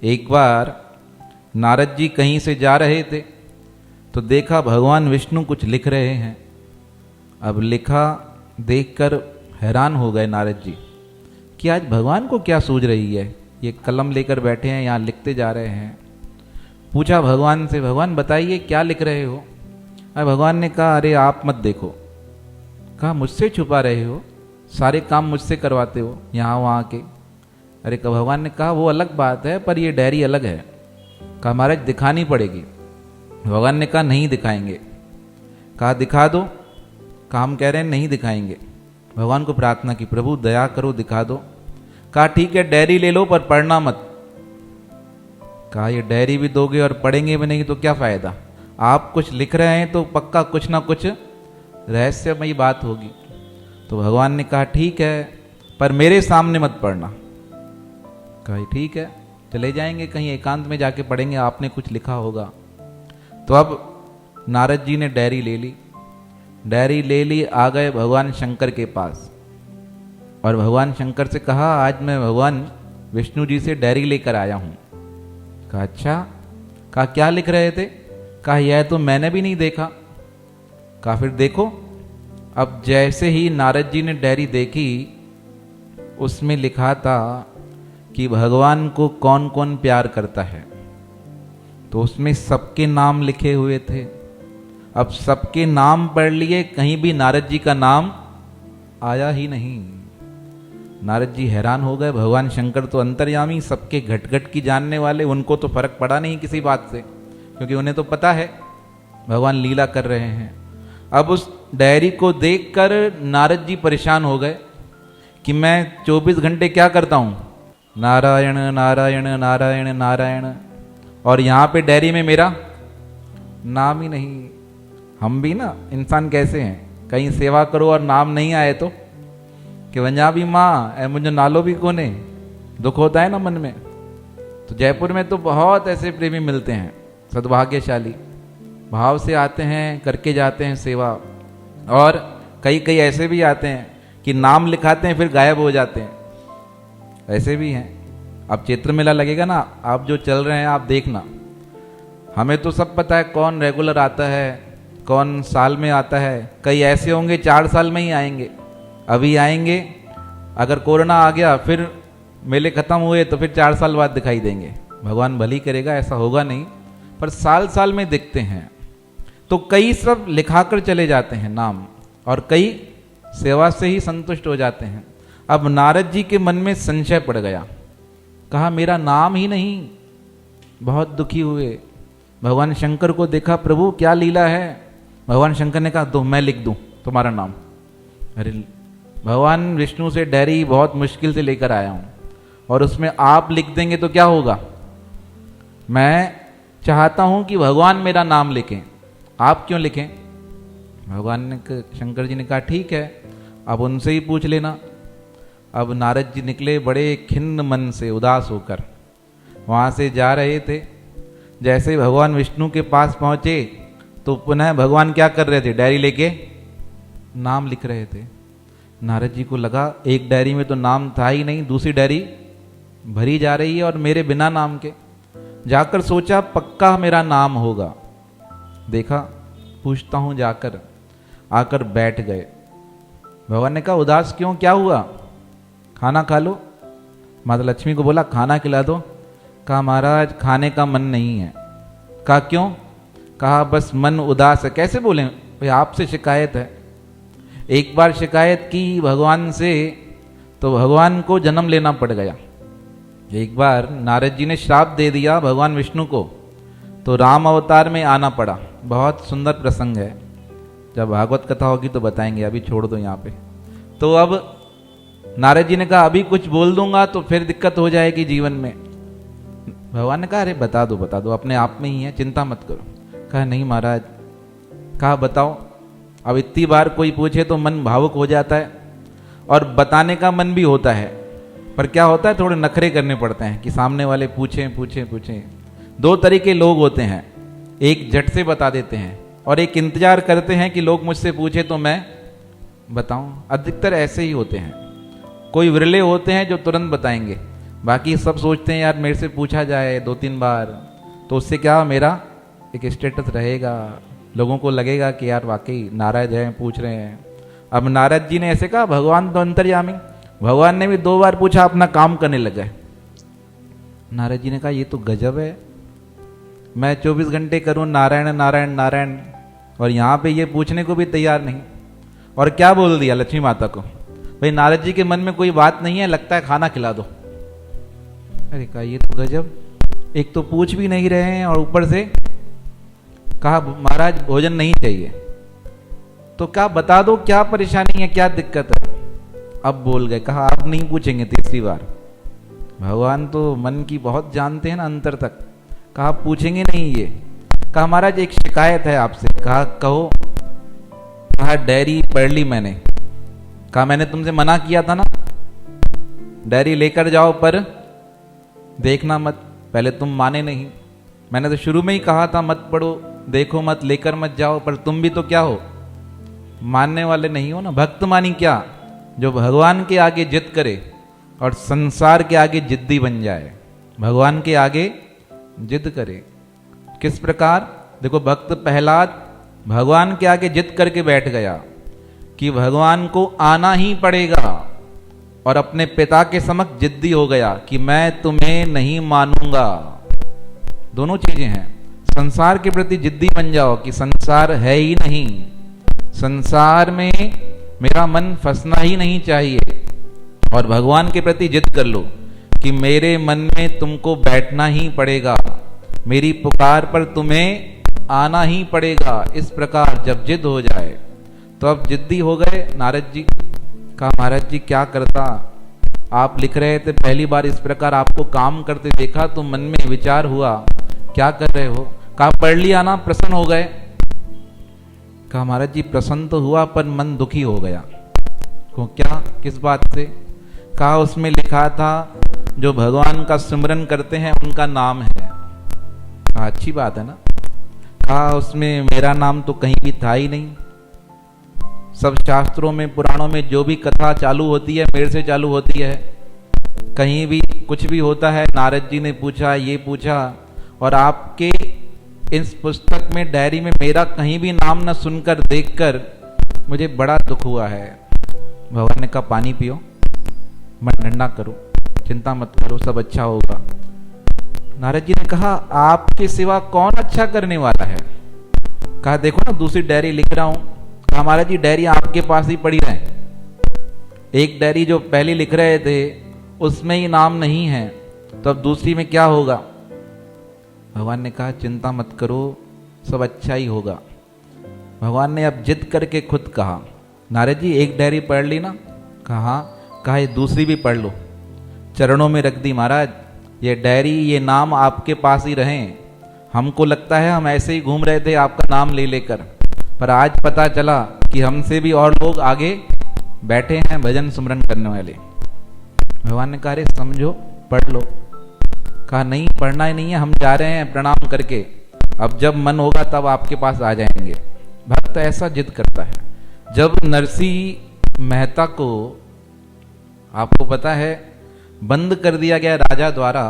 एक बार नारद जी कहीं से जा रहे थे तो देखा भगवान विष्णु कुछ लिख रहे हैं। अब लिखा देखकर हैरान हो गए नारद जी कि आज भगवान को क्या सूझ रही है, ये कलम लेकर बैठे हैं यहाँ लिखते जा रहे हैं। पूछा भगवान से, भगवान बताइए क्या लिख रहे हो। अरे भगवान ने कहा अरे आप मत देखो। कहा मुझसे छुपा रहे हो, सारे काम मुझसे करवाते हो यहाँ वहाँ के। अरे भगवान ने कहा वो अलग बात है पर ये डायरी अलग है। कहा महाराज दिखानी पड़ेगी। भगवान ने कहा नहीं दिखाएंगे। कहा दिखा दो। कहा हम कह रहे हैं नहीं दिखाएंगे। भगवान को प्रार्थना की प्रभु दया करो दिखा दो। कहा ठीक है डायरी ले लो पर पढ़ना मत। कहा ये डायरी भी दोगे और पढ़ेंगे भी नहीं तो क्या फायदा। आप कुछ लिख रहे हैं तो पक्का कुछ ना कुछ रहस्यमयी बात होगी। तो भगवान ने कहा ठीक है पर मेरे सामने मत पढ़ना। कहा ठीक है चले जाएंगे कहीं एकांत में जाके पढ़ेंगे, आपने कुछ लिखा होगा। तो अब नारद जी ने डायरी ले ली। डायरी ले ली, आ गए भगवान शंकर के पास और भगवान शंकर से कहा आज मैं भगवान विष्णु जी से डायरी लेकर आया हूं। कहा अच्छा। कहा क्या लिख रहे थे। कहा यह तो मैंने भी नहीं देखा। कहा फिर देखो। अब जैसे ही नारद जी ने डायरी देखी उसमें लिखा था कि भगवान को कौन कौन प्यार करता है। तो उसमें सबके नाम लिखे हुए थे। अब सबके नाम पढ़ लिए, कहीं भी नारद जी का नाम आया ही नहीं। नारद जी हैरान हो गए। भगवान शंकर तो अंतर्यामी, सबके घट घट की जानने वाले, उनको तो फर्क पड़ा नहीं किसी बात से, क्योंकि उन्हें तो पता है भगवान लीला कर रहे हैं। अब उस डायरी को देखकर नारद जी परेशान हो गए कि मैं 24 घंटे क्या करता हूं, नारायण नारायण नारायण नारायण, और यहां पे डायरी में मेरा नाम ही नहीं। हम भी ना इंसान कैसे हैं, कहीं सेवा करो और नाम नहीं आए तो कि वंजा भी माँ ए मुझे नालो भी कोने, दुख होता है ना मन में। तो जयपुर में तो बहुत ऐसे प्रेमी मिलते हैं सद्भाग्यशाली, भाव से आते हैं, करके जाते हैं सेवा। और कई कई ऐसे भी आते हैं कि नाम लिखाते हैं फिर गायब हो जाते हैं, ऐसे भी हैं। अब चैत्र मेला लगेगा ना, आप जो चल रहे हैं आप देखना, हमें तो सब पता है कौन रेगुलर आता है कौन साल में आता है। कई ऐसे होंगे 4 साल में ही आएंगे, अभी आएंगे, अगर कोरोना आ गया फिर मेले खत्म हुए तो फिर 4 साल बाद दिखाई देंगे। भगवान भली करेगा ऐसा होगा नहीं, पर साल साल में दिखते हैं। तो कई सब लिखाकर चले जाते हैं नाम, और कई सेवा से ही संतुष्ट हो जाते हैं। अब नारद जी के मन में संशय पड़ गया, कहा मेरा नाम ही नहीं। बहुत दुखी हुए, भगवान शंकर को देखा, प्रभु क्या लीला है। भगवान शंकर ने कहा दो मैं लिख दूं तुम्हारा नाम। अरे भगवान विष्णु से डायरी बहुत मुश्किल से लेकर आया हूं और उसमें आप लिख देंगे तो क्या होगा। मैं चाहता हूं कि भगवान मेरा नाम लिखें, आप क्यों लिखें। भगवान ने शंकर जी ने कहा ठीक है अब उनसे ही पूछ लेना। अब नारद जी निकले बड़े खिन्न मन से, उदास होकर वहां से जा रहे थे। जैसे भगवान विष्णु के पास पहुंचे तो पुनः भगवान क्या कर रहे थे, डायरी लेके नाम लिख रहे थे। नारद जी को लगा एक डायरी में तो नाम था ही नहीं, दूसरी डायरी भरी जा रही है और मेरे बिना नाम के। जाकर सोचा पक्का मेरा नाम होगा। देखा पूछता हूं जाकर, आकर बैठ गए। भगवान ने कहा उदास क्यों, क्या हुआ, खाना खा लो। माता लक्ष्मी को बोला खाना खिला दो। कहा महाराज खाने का मन नहीं है। कहा क्यों। कहा बस मन उदास है। कैसे बोले भाई आपसे शिकायत है। एक बार शिकायत की भगवान से तो भगवान को जन्म लेना पड़ गया। एक बार नारद जी ने श्राप दे दिया भगवान विष्णु को, तो राम अवतार में आना पड़ा। बहुत सुंदर प्रसंग है, जब भागवत कथा होगी तो बताएंगे, अभी छोड़ दो यहाँ पे। तो अब नारद जी ने कहा अभी कुछ बोल दूंगा तो फिर दिक्कत हो जाएगी जीवन में। भगवान ने कहा अरे बता दो अपने आप में ही है, चिंता मत करो। कहा नहीं महाराज। कहा बताओ। अब इतनी बार कोई पूछे तो मन भावुक हो जाता है और बताने का मन भी होता है, पर क्या होता है थोड़े नखरे करने पड़ते हैं कि सामने वाले पूछें। 2 तरीके लोग होते हैं, एक झट से बता देते हैं और एक इंतजार करते हैं कि लोग मुझसे पूछे तो मैं बताऊं। अधिकतर ऐसे ही होते हैं। कोई विरले होते हैं जो तुरंत बताएंगे, बाकी सब सोचते हैं यार मेरे से पूछा जाए 2-3 बार तो उससे क्या मेरा एक स्टेटस रहेगा, लोगों को लगेगा कि यार वाकई नारद हैं पूछ रहे हैं। अब नारद जी ने ऐसे कहा, भगवान तो अंतर्यामी, भगवान ने भी 2 बार पूछा, अपना काम करने लग गए। नारद जी ने कहा ये तो गजब है, मैं 24 घंटे करूं नारायण नारायण नारायण और यहाँ पे ये पूछने को भी तैयार नहीं। और क्या बोल दिया लक्ष्मी माता को, भाई नारद जी के मन में कोई बात नहीं है, लगता है खाना खिला दो। अरे कहा ये तो गजब, एक तो पूछ भी नहीं रहे हैं और ऊपर से कहा महाराज भोजन नहीं चाहिए, तो क्या बता दो क्या परेशानी है, क्या दिक्कत है। अब बोल गए, कहा आप नहीं पूछेंगे 3री बार। भगवान तो मन की बहुत जानते हैं ना अंतर तक। कहा पूछेंगे नहीं ये। कहा महाराज एक शिकायत है आपसे। कहा कहो। कहा डायरी पढ़ ली मैंने। कहा मैंने तुमसे मना किया था ना डायरी लेकर जाओ पर देखना मत, पहले तुम माने नहीं। मैंने तो शुरू में ही कहा था मत पढ़ो, देखो मत, लेकर मत जाओ, पर तुम भी तो क्या हो, मानने वाले नहीं हो ना। भक्त मानी क्या, जो भगवान के आगे जिद करे और संसार के आगे जिद्दी बन जाए। भगवान के आगे जिद करे किस प्रकार, देखो भक्त प्रहलाद भगवान के आगे जिद करके बैठ गया कि भगवान को आना ही पड़ेगा और अपने पिता के समक्ष जिद्दी हो गया कि मैं तुम्हें नहीं मानूंगा। दोनों चीजें हैं, संसार के प्रति जिद्दी बन जाओ कि संसार है ही नहीं, संसार में मेरा मन फंसना ही नहीं चाहिए, और भगवान के प्रति जिद कर लो कि मेरे मन में तुमको बैठना ही पड़ेगा, मेरी पुकार पर तुम्हें आना ही पड़ेगा। इस प्रकार जब जिद हो जाए तो अब जिद्दी हो गए नारद जी। कहा महाराज जी क्या करता, आप लिख रहे थे पहली बार इस प्रकार आपको काम करते देखा तो मन में विचार हुआ क्या कर रहे हो। कहा पढ़ लिया ना, प्रसन्न हो गए। कहा महाराज जी प्रसन्न तो हुआ पर मन दुखी हो गया। को क्या, किस बात से। कहा उसमें लिखा था जो भगवान का सिमरन करते हैं उनका नाम है। कहा अच्छी बात है ना। कहा उसमें मेरा नाम तो कहीं भी था ही नहीं, सब शास्त्रों में पुराणों में जो भी कथा चालू होती है मेरे से चालू होती है, कहीं भी कुछ भी होता है नारद जी ने पूछा, ये पूछा, और आपके इस पुस्तक में डायरी में मेरा कहीं भी नाम न सुनकर देखकर मुझे बड़ा दुख हुआ है। भगवान ने कहा पानी पियो, मन ठंडा करो, चिंता मत करो, सब अच्छा होगा। नारद जी ने कहा आपके सिवा कौन अच्छा करने वाला है। कहा देखो ना दूसरी डायरी लिख रहा हूं। कहा महाराज जी डायरी आपके पास ही पड़ी है, एक डायरी जो पहले लिख रहे थे उसमें ही नाम नहीं है, तो अब दूसरी में क्या होगा। भगवान ने कहा चिंता मत करो, सब अच्छा ही होगा। भगवान ने अब जिद करके खुद कहा नारद जी एक डायरी पढ़ ली ना। कहा कहा ये दूसरी भी पढ़ लो। चरणों में रख दी, महाराज ये डायरी ये नाम आपके पास ही रहें। हमको लगता है हम ऐसे ही घूम रहे थे आपका नाम ले लेकर, पर आज पता चला कि हमसे भी और लोग आगे बैठे हैं भजन सुमरन करने वाले। भगवान ने कहा अरे समझो पढ़ लो। कहा नहीं पढ़ना ही नहीं है, हम जा रहे हैं प्रणाम करके, अब जब मन होगा तब आपके पास आ जाएंगे। भक्त ऐसा जिद करता है। जब नरसिंह मेहता को आपको पता है बंद कर दिया गया राजा द्वारा,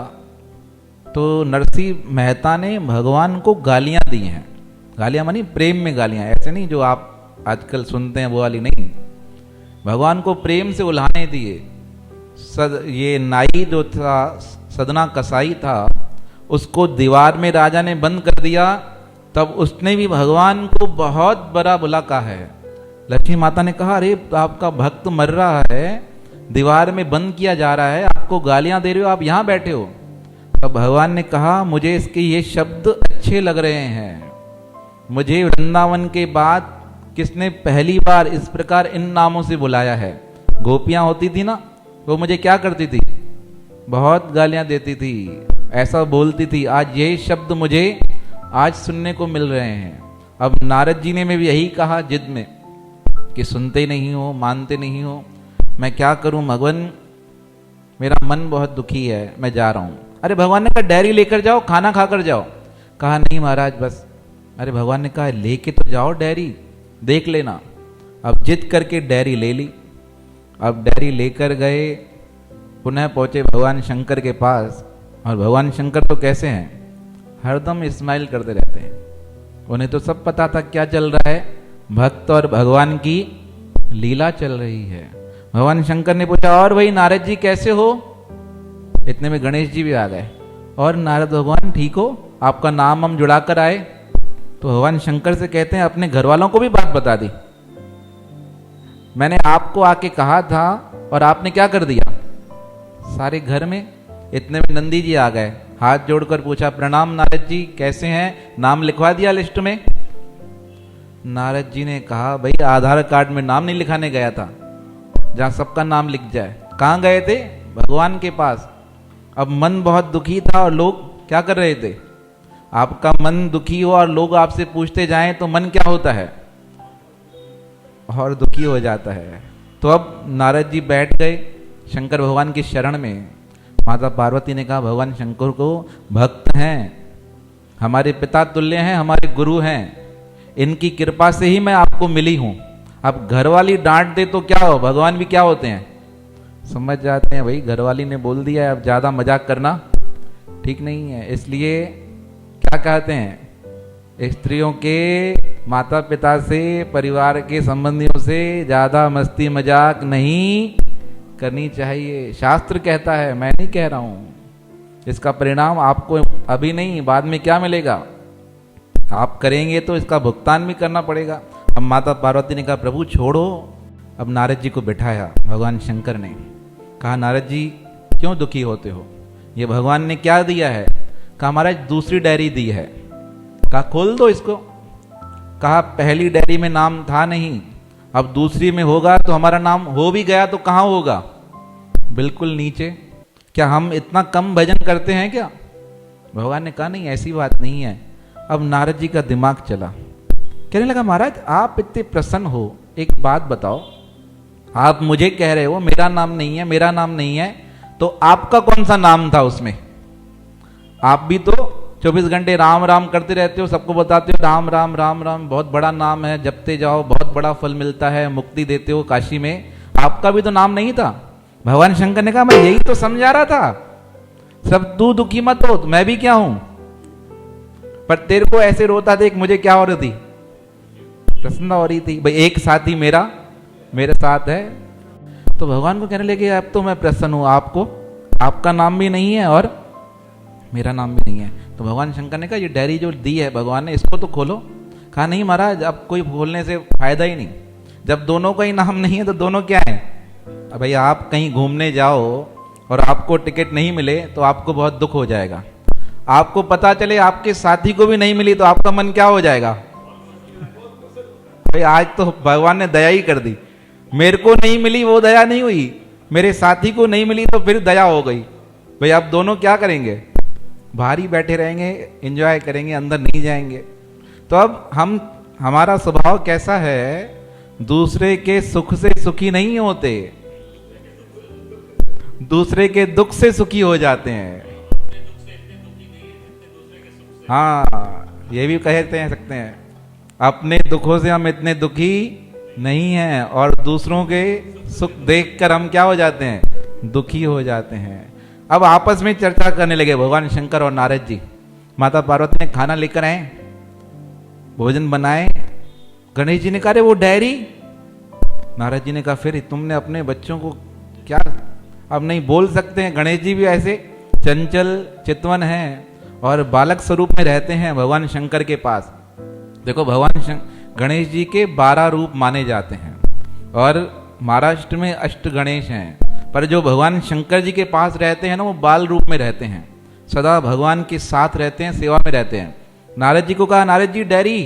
तो नरसिंह मेहता ने भगवान को गालियां दी हैं। गालियां मानी प्रेम में गालियां, ऐसे नहीं जो आप आजकल सुनते हैं वो वाली नहीं। भगवान को प्रेम से उल्हाने दिए। ये नाई जो था सदना कसाई था उसको दीवार में राजा ने बंद कर दिया, तब उसने भी भगवान को बहुत बड़ा बुला कहा है। लक्ष्मी माता ने कहा अरे आपका भक्त मर रहा है, दीवार में बंद किया जा रहा है, आपको गालियां दे रहे हो, आप यहां बैठे हो। तब भगवान ने कहा मुझे इसके ये शब्द अच्छे लग रहे हैं। मुझे वृंदावन के बाद किसने पहली बार इस प्रकार इन नामों से बुलाया है। गोपियां होती थी ना, वो मुझे क्या करती थी, बहुत गालियां देती थी, ऐसा बोलती थी। आज ये शब्द मुझे आज सुनने को मिल रहे हैं। अब नारद जी ने भी यही कहा जिद में कि सुनते नहीं हो, मानते नहीं हो, मैं क्या करूं भगवान, मेरा मन बहुत दुखी है, मैं जा रहा हूं। अरे भगवान ने कहा डायरी लेकर जाओ, खाना खाकर जाओ। कहा नहीं महाराज बस। अरे भगवान ने कहा लेके तो जाओ डायरी, देख लेना। अब जिद करके डायरी ले ली। अब डायरी लेकर गए, पुनः पहुंचे भगवान शंकर के पास। और भगवान शंकर तो कैसे हैं, हरदम स्माइल करते रहते हैं। उन्हें तो सब पता था क्या चल रहा है, भक्त और भगवान की लीला चल रही है। भगवान शंकर ने पूछा, और भाई नारद जी कैसे हो? इतने में गणेश जी भी आ गए। और नारद भगवान ठीक हो, आपका नाम हम जुड़ा कर आए। तो भगवान शंकर से कहते हैं, अपने घर वालों को भी बात बता दी। मैंने आपको आके कहा था और आपने क्या कर दिया सारे घर में। इतने में नंदी जी आ गए, हाथ जोड़कर पूछा, प्रणाम नारद जी कैसे हैं, नाम लिखवा दिया लिस्ट में? नारद जी ने कहा, भाई आधार कार्ड में नाम नहीं लिखाने गया था जहां सबका नाम लिख जाए। कहां गए थे? भगवान के पास। अब मन बहुत दुखी था और लोग क्या कर रहे थे? आपका मन दुखी हो और लोग आपसे पूछते जाएं तो मन क्या होता है? और दुखी हो जाता है। तो अब नारद जी बैठ गए शंकर भगवान की शरण में। माता पार्वती ने कहा, भगवान शंकर को भक्त हैं, हमारे पिता तुल्य हैं, हमारे गुरु हैं, इनकी कृपा से ही मैं आपको मिली हूं। अब घरवाली डांट दे तो क्या हो, भगवान भी क्या होते हैं, समझ जाते हैं। भाई घरवाली ने बोल दिया है, अब ज्यादा मजाक करना ठीक नहीं है। इसलिए क्या कहते हैं, स्त्रियों के माता पिता से, परिवार के संबंधियों से ज्यादा मस्ती मजाक नहीं करनी चाहिए। शास्त्र कहता है, मैं नहीं कह रहा हूं। इसका परिणाम आपको अभी नहीं, बाद में क्या मिलेगा, आप करेंगे तो इसका भुगतान भी करना पड़ेगा। अब माता पार्वती ने कहा, प्रभु छोड़ो। अब नारद जी को बिठाया भगवान शंकर ने, कहा, नारद जी क्यों दुखी होते हो, ये भगवान ने क्या दिया है? कहा, महाराज दूसरी डायरी दी है। कहा, खोल दो इसको। कहा, पहली डायरी में नाम था नहीं, अब दूसरी में होगा तो हमारा नाम हो भी गया तो कहां होगा? बिल्कुल नीचे। क्या हम इतना कम भजन करते हैं क्या? भगवान ने कहा, नहीं ऐसी बात नहीं है। अब नारद जी का दिमाग चला, कहने लगा, महाराज आप इतने प्रसन्न हो, एक बात बताओ, आप मुझे कह रहे हो मेरा नाम नहीं है, मेरा नाम नहीं है, तो आपका कौन सा नाम था उसमें? आप भी तो 24 घंटे राम राम करते रहते हो, सबको बताते हो राम राम राम राम, बहुत बड़ा नाम है, जपते जाओ बहुत बड़ा फल मिलता है, मुक्ति देते हो काशी में। आपका भी तो नाम नहीं था। भगवान शंकर ने कहा, मैं यही तो समझा रहा था, सब तू दुखी मत हो, तो मैं भी क्या हूं, पर तेरे को ऐसे रोता देख मुझे क्या हो रही थी, प्रसन्न हो रही थी। भाई एक साथी मेरा मेरे साथ है। तो भगवान को कहने लगे, अब तो मैं प्रसन्न हूं, आपको आपका नाम भी नहीं है और मेरा नाम भी नहीं है। तो भगवान शंकर ने कहा, ये डायरी जो दी है भगवान ने, इसको तो खोलो। कहा, नहीं महाराज अब कोई खोलने से फायदा ही नहीं, जब दोनों का ही नाम नहीं है तो दोनों क्या है? अब भाई आप कहीं घूमने जाओ और आपको टिकट नहीं मिले तो आपको बहुत दुख हो जाएगा। आपको पता चले आपके साथी को भी नहीं मिली तो आपका मन क्या हो जाएगा? भाई आज तो भगवान ने दया ही कर दी, मेरे को नहीं मिली वो दया नहीं हुई, मेरे साथी को नहीं मिली तो फिर दया हो गई। भाई आप दोनों क्या करेंगे? बाहर ही बैठे रहेंगे, एंजॉय करेंगे, अंदर नहीं जाएंगे। तो अब हमारा स्वभाव कैसा है, दूसरे के सुख से सुखी नहीं होते, दूसरे के दुख से सुखी हो जाते हैं। हाँ ये भी कहते हैं सकते हैं, अपने दुखों से हम इतने दुखी नहीं हैं और दूसरों के सुख देखकर हम क्या हो जाते हैं, दुखी हो जाते हैं। अब आपस में चर्चा करने लगे भगवान शंकर और नारद जी। माता पार्वती ने खाना लेकर आए, भोजन बनाए। गणेश जी ने कहा, वो डायरी। नारद जी ने कहा, फिर तुमने अपने बच्चों को क्या, अब नहीं बोल सकते हैं। गणेश जी भी ऐसे चंचल चितवन हैं और बालक स्वरूप में रहते हैं भगवान शंकर के पास। देखो भगवान गणेश जी के 12 रूप माने जाते हैं और महाराष्ट्र में अष्ट गणेश हैं, पर जो भगवान शंकर जी के पास रहते हैं ना, वो बाल रूप में रहते हैं, सदा भगवान के साथ रहते हैं, सेवा में रहते हैं। नारद जी को कहा, नारद जी डायरी।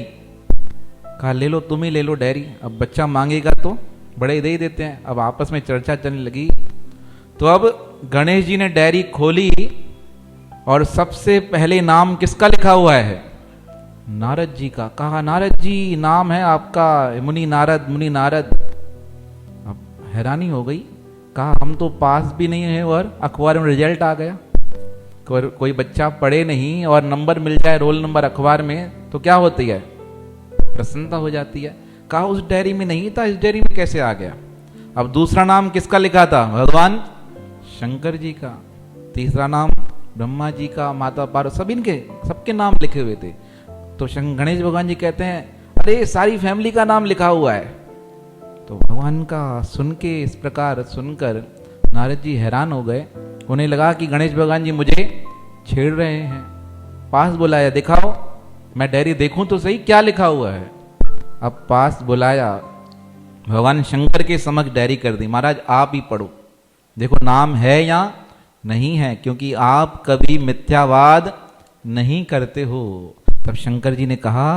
कहा, ले लो, तुम ही ले लो डायरी, अब बच्चा मांगेगा तो बड़े दे ही देते हैं। अब आपस में चर्चा चलने लगी। तो अब गणेश जी ने डायरी खोली और सबसे पहले नाम किसका लिखा हुआ है? नारद जी का। कहा, नारद जी नाम है आपका मुनि नारद, मुनि नारद। अब हैरानी हो गई। कहा, हम तो पास भी नहीं है और अखबार में रिजल्ट आ गया। कोई बच्चा पढ़े नहीं और नंबर मिल जाए, रोल नंबर अखबार में, तो क्या होती है, प्रसन्नता हो जाती है। कहा, उस डायरी में नहीं था, इस डायरी में कैसे आ गया? अब दूसरा नाम किसका लिखा था? भगवान शंकर जी का, तीसरा नाम ब्रह्मा जी का, माता पार्वती, सब इनके सबके नाम लिखे हुए थे। तो गणेश भगवान जी कहते हैं अरे सारी फैमिली का नाम लिखा हुआ है। तो भगवान का सुन के, इस प्रकार सुनकर नारद जी हैरान हो गए। उन्हें लगा कि गणेश भगवान जी मुझे छेड़ रहे हैं। पास बुलाया, दिखाओ मैं डायरी देखूं तो सही क्या लिखा हुआ है। अब पास बुलाया, भगवान शंकर के समक्ष डायरी कर दी। महाराज आप ही पढ़ो, देखो नाम है या नहीं है, क्योंकि आप कभी मिथ्यावाद नहीं करते हो। तब शंकर जी ने कहा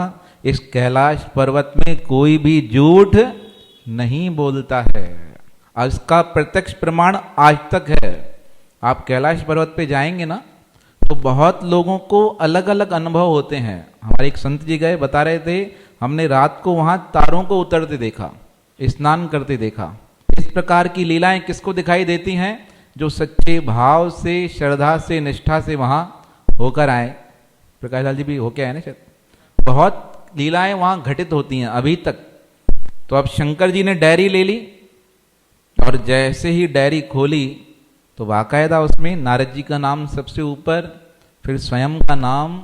इस कैलाश पर्वत में कोई भी झूठ नहीं बोलता है। इसका प्रत्यक्ष प्रमाण आज तक है। आप कैलाश पर्वत पे जाएंगे ना तो बहुत लोगों को अलग अलग अनुभव होते हैं। हमारे एक संत जी गए, बता रहे थे हमने रात को वहां तारों को उतरते देखा, स्नान करते देखा। इस प्रकार की लीलाएं किसको दिखाई देती हैं? जो सच्चे भाव से, श्रद्धा से, निष्ठा से वहां होकर आए। प्रकाश लाल जी भी होके आए ना शायद। बहुत लीलाएं वहां घटित होती हैं अभी तक। तो अब शंकर जी ने डायरी ले ली और जैसे ही डायरी खोली तो बाकायदा उसमें नारद जी का नाम सबसे ऊपर, फिर स्वयं का नाम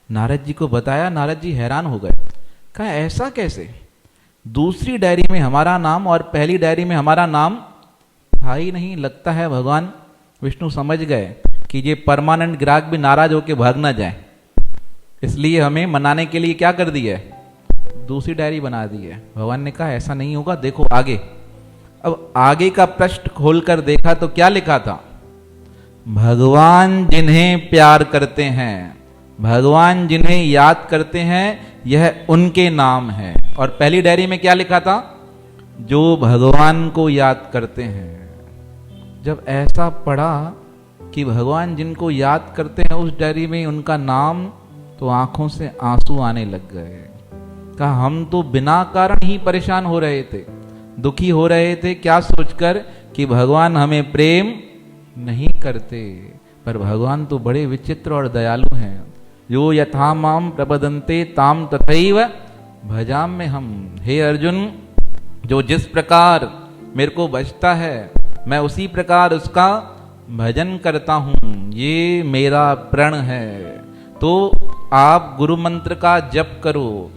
नारद जी को बताया। नारद जी हैरान हो गए, कहा ऐसा कैसे? दूसरी डायरी में हमारा नाम और पहली डायरी में हमारा नाम था ही नहीं। लगता है भगवान विष्णु समझ गए कि ये परमानेंट ग्राहक भी नाराज होकर भाग ना जाए, इसलिए हमें मनाने के लिए क्या कर दिया है, दूसरी डायरी बना दी है। भगवान ने कहा ऐसा नहीं होगा, देखो आगे। अब आगे का पृष्ठ खोलकर देखा तो क्या लिखा था? भगवान जिन्हें प्यार करते हैं, भगवान जिन्हें याद करते हैं, यह उनके नाम है। और पहली डायरी में क्या लिखा था? जो भगवान को याद करते हैं। जब ऐसा पढ़ा कि भगवान जिनको याद करते हैं उस डायरी में उनका नाम, तो आंखों से आंसू आने लग गए। कहा हम तो बिना कारण ही परेशान हो रहे थे, दुखी हो रहे थे, क्या सोचकर कि भगवान हमें प्रेम नहीं करते। पर भगवान तो बड़े विचित्र और दयालु हैं। यो यथा माम प्रपदन्ते ताम तथैव भजाम में हम। हे अर्जुन, जो जिस प्रकार मेरे को बचता है मैं उसी प्रकार उसका भजन करता हूं, ये मेरा प्रण है। तो आप गुरु मंत्र का जप करो।